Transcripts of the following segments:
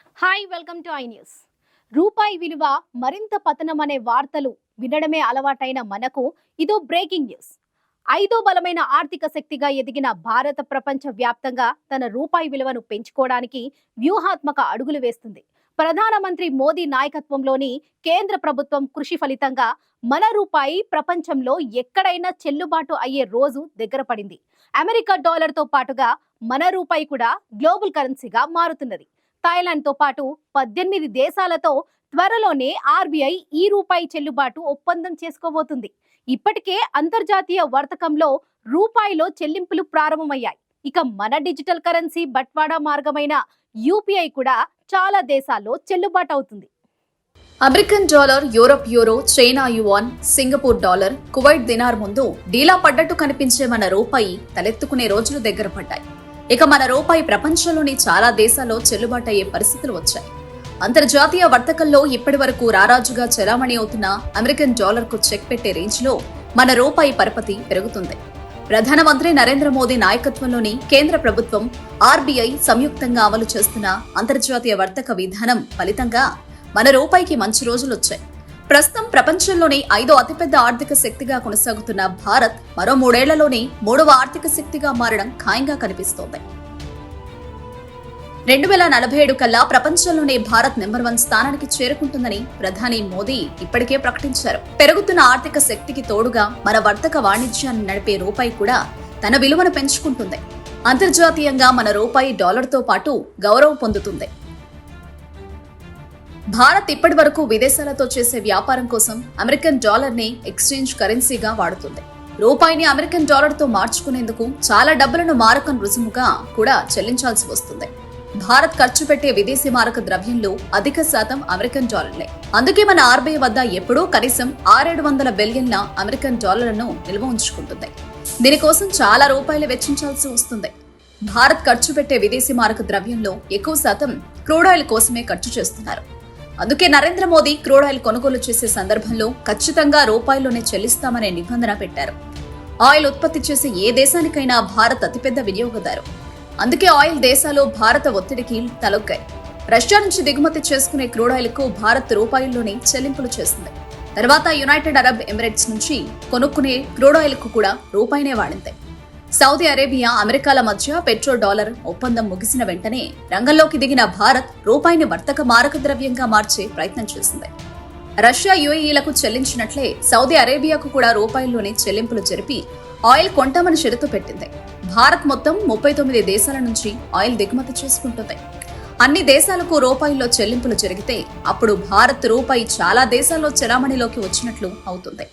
Hi welcome to I news. రూపాయి విలువ మరింత పతనం అనే వార్తలు వినడమే అలవాటైన మనకు ఇదో బ్రేకింగ్ న్యూస్. ఐదో బలమైన ఆర్థిక శక్తిగా ఎదిగిన భారత ప్రపంచ వ్యాప్తంగా తన రూపాయి విలువను పెంచుకోవడానికి వ్యూహాత్మక అడుగులు వేస్తుంది. ప్రధానమంత్రి మోదీ నాయకత్వంలోని కేంద్ర ప్రభుత్వం కృషి ఫలితంగా మన రూపాయి ప్రపంచంలో ఎక్కడైనా చెల్లుబాటు అయ్యే రోజు దగ్గర పడింది. అమెరికా డాలర్తో పాటుగా మన రూపాయి కూడా గ్లోబల్ కరెన్సీగా మారుతున్నది. థాయిలాండ్ తో పాటు 18 దేశాలతో త్వరలోనే ఆర్బీఐ ఈ రూపాయి చెల్లుబాటు ఒప్పందం చేసుకోబోతుంది. ఇప్పటికే అంతర్జాతీయ వర్తకంలో రూపాయిలో చెల్లింపులు ప్రారంభమయ్యాయి. ఇక మన డిజిటల్ కరెన్సీ బట్వాడా మార్గమైన యూపీఐ కూడా చాలా దేశాల్లో చెల్లుబాటు అవుతుంది. American dollar, Europe euro, China yuan, Singapore dollar, Kuwait dinar ముందు డీలా పడ్డట్టు కనిపించే మన రూపాయి తలెత్తుకునే రోజులు దగ్గర పడ్డాయి. ఇక మన రూపాయి ప్రపంచంలోని చాలా దేశాల్లో చెల్లుబాటు అయ్యే పరిస్థితులు వచ్చాయి. అంతర్జాతీయ వర్తకంలో ఇప్పటి వరకు రారాజుగా చెలామణి అవుతున్న అమెరికన్ డాలర్ కు చెక్ పెట్టే రేంజ్ లో మన రూపాయి పరపతి పెరుగుతుంది. ప్రధానమంత్రి నరేంద్ర మోదీ నాయకత్వంలోని కేంద్ర ప్రభుత్వం, ఆర్బీఐ సంయుక్తంగా అమలు చేస్తున్న అంతర్జాతీయ వర్తక విధానం ఫలితంగా మన రూపాయికి మంచి రోజులొచ్చాయి. ప్రస్తుతం ప్రపంచంలోని 5వ అతిపెద్ద ఆర్థిక శక్తిగా కొనసాగుతున్న భారత్ మరో 3 ఏళ్లలోనే 3వ ఆర్థిక శక్తిగా మారడం ఖాయంగా కనిపిస్తోంది. 2047 కల్లా ప్రపంచంలోనే భారత్ నెంబర్ 1 స్థానానికి చేరుకుంటుందని ప్రధాని మోదీ ఇప్పటికే ప్రకటించారు. పెరుగుతున్న ఆర్థిక శక్తికి తోడుగా మన వర్తక వాణిజ్యాన్ని నడిపే రూపాయి కూడా తన విలువను పెంచుకుంటుంది. అంతర్జాతీయంగా మన రూపాయి డాలర్తో పాటు గౌరవం పొందుతుంది. భారత్ ఇప్పటి వరకు విదేశాలతో చేసే వ్యాపారం కోసం అమెరికన్ డాలర్ ని ఎక్స్చేంజ్ కరెన్సీగా వాడుతుంది. రూపాయిని అమెరికన్ డాలర్ తో మార్చుకునేందుకు చాలా డబ్బులను మారకం రుసుముగా కూడా చెల్లించాల్సి వస్తుంది. భారత్ ఖర్చు పెట్టే విదేశీ మారక ద్రవ్యంలో అధిక శాతం అమెరికన్ డాలర్లే. అందుకే మన ఆర్బీఐ వద్ద ఎప్పుడూ కనీసం 600-700 బిలియన్ల అమెరికన్ డాలర్లను నిల్వ ఉంచుకుంటుంది. దీనికోసం చాలా రూపాయలు వెచ్చించాల్సి వస్తుంది. భారత్ ఖర్చు పెట్టే విదేశీ మారక ద్రవ్యంలో ఎక్కువ శాతం క్రూడ్ ఆయిల్ కోసమే ఖర్చు చేస్తున్నారు. అందుకే నరేంద్ర మోదీ క్రూడ్ ఆయిల్ కొనుగోలు చేసే సందర్భంలో ఖచ్చితంగా రూపాయల్లోనే చెల్లిస్తామనే నిబంధన పెట్టారు. ఆయిల్ ఉత్పత్తి చేసే ఏ దేశానికైనా భారత్ అతిపెద్ద వినియోగదారు. అందుకే ఆయిల్ దేశాలు భారత ఒత్తిడికి తలొగ్గాయి. రష్యా నుంచి దిగుమతి చేసుకునే క్రూడ్ ఆయిల్ కు భారత్ రూపాయల్లోనే చెల్లింపులు చేస్తుంది. తర్వాత యునైటెడ్ అరబ్ ఎమిరేట్స్ నుంచి కొనుక్కునే క్రూడ్ ఆయిల్ కు కూడా రూపాయినే వాడింది. సౌదీ అరేబియా, అమెరికాల మధ్య పెట్రో డాలర్ ఒప్పందం ముగిసిన వెంటనే రంగంలోకి దిగిన భారత్ రూపాయిని వర్తక మారక ద్రవ్యంగా మార్చే ప్రయత్నం చేసింది. రష్యా, యుఏఈలకు చెల్లించినట్లే సౌదీ అరేబియాకు కూడా రూపాయల్లోనే చెల్లింపులు జరిపి ఆయిల్ కొంటామని షరతు పెట్టింది. భారత్ మొత్తం 39 దేశాల నుంచి ఆయిల్ దిగుమతి చేసుకుంటుంది. అన్ని దేశాలకు రూపాయిల్లో చెల్లింపులు జరిగితే అప్పుడు భారత్ రూపాయి చాలా దేశాల్లో చెలామణిలోకి వచ్చినట్లు అవుతుంది.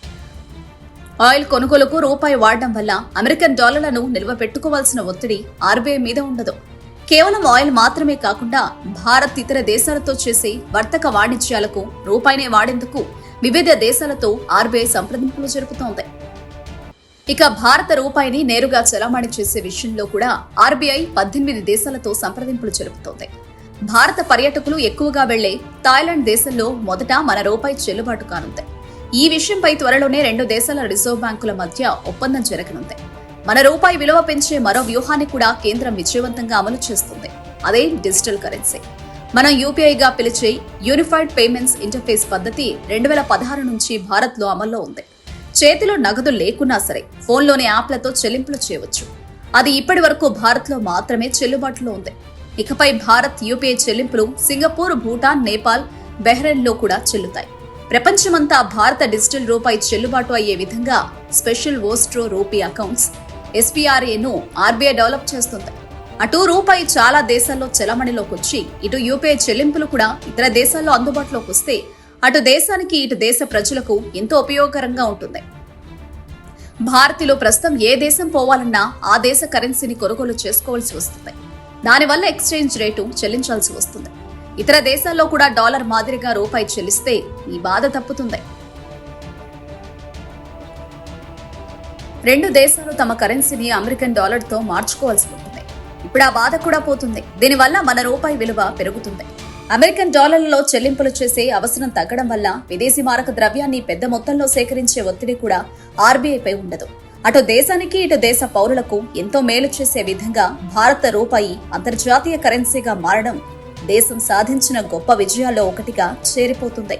ఆయిల్ కొనుగోలుకు రూపాయి వాడడం వల్ల అమెరికన్ డాలర్లను నిల్వ పెట్టుకోవాల్సిన ఒత్తిడి ఆర్బీఐ మీద ఉండదు. కేవలం ఆయిల్ మాత్రమే కాకుండా భారత్ ఇతర దేశాలతో చేసే వర్తక వాణిజ్యాలకు రూపాయినే వాడేందుకు వివిధ దేశాలతో ఆర్బీఐ సంప్రదింపులు జరుపుతోంది. ఇక భారత రూపాయిని నేరుగా చెలామణి చేసే విషయంలో కూడా ఆర్బీఐ 18 దేశాలతో సంప్రదింపులు జరుపుతోంది. భారత పర్యాటకులు ఎక్కువగా వెళ్లే థాయిలాండ్ దేశంలో మొదట మన రూపాయి చెల్లుబాటు కానుంది. ఈ విషయంపై త్వరలోనే 2 దేశాల రిజర్వ్ బ్యాంకుల మధ్య ఒప్పందం జరగనుంది. మన రూపాయి విలువ పెంచే మరో వ్యూహాన్ని కూడా కేంద్రం విజయవంతంగా అమలు చేస్తుంది. అదే డిజిటల్ కరెన్సీ. మనం యూపీఐగా పిలిచే యూనిఫైడ్ పేమెంట్స్ ఇంటర్ఫేస్ పద్ధతి 2016 నుంచి భారత్లో అమల్లో ఉంది. చేతిలో నగదు లేకున్నా సరే ఫోన్లోని యాప్లతో చెల్లింపులు చేయవచ్చు. అది ఇప్పటి వరకు భారత్లో మాత్రమే చెల్లుబాటులో ఉంది. ఇకపై భారత్ యూపీఐ చెల్లింపులు సింగపూర్, భూటాన్, నేపాల్, బెహ్రెయిన్లో కూడా చెల్లుతాయి. ప్రపంచమంతా భారత డిజిటల్ రూపాయి చెల్లుబాటు అయ్యే విధంగా స్పెషల్ వోస్ట్రో రూపీ అకౌంట్స్ SPRA-ను ఆర్బీఐ డెవలప్ చేస్తుంది. అటు రూపాయి చాలా దేశాల్లో చెలామణిలోకి వచ్చి ఇటు యూపీఐ చెల్లింపులు కూడా ఇతర దేశాల్లో అందుబాటులోకి వస్తే అటు దేశానికి ఇటు దేశ ప్రజలకు ఎంతో ఉపయోగకరంగా ఉంటుంది. భారత్లో ప్రస్తుతం ఏ దేశం పోవాలన్నా ఆ దేశ కరెన్సీని కొనుగోలు చేసుకోవాల్సి వస్తుంది. దానివల్ల ఎక్స్చేంజ్ రేటు చెల్లించాల్సి వస్తుంది. ఇతర దేశాల్లో కూడా డాలర్ మాదిరిగా రూపాయి చెల్లిస్తే ఈ బాధ తప్పుతుంది. 2 దేశాలు తమ కరెన్సీని అమెరికన్ డాలర్తో మార్చుకోవాల్సి ఉంటుంది. ఇప్పుడు ఆ బాధ కూడా పోతుంది. దీనివల్ల మన రూపాయి విలువ పెరుగుతుంది. అమెరికన్ డాలర్లలో చెల్లింపులు చేసే అవసరం తగ్గడం వల్ల విదేశీ మారక ద్రవ్యాన్ని పెద్ద మొత్తంలో సేకరించే ఒత్తిడి కూడా ఆర్బీఐపై ఉండదు. అటు దేశానికి ఇటు దేశ పౌరులకు ఎంతో మేలు చేసే విధంగా భారత రూపాయి అంతర్జాతీయ కరెన్సీగా మారడం దేశం సాధించిన గొప్ప విజయాల్లో ఒకటిగా చేరిపోతుంది.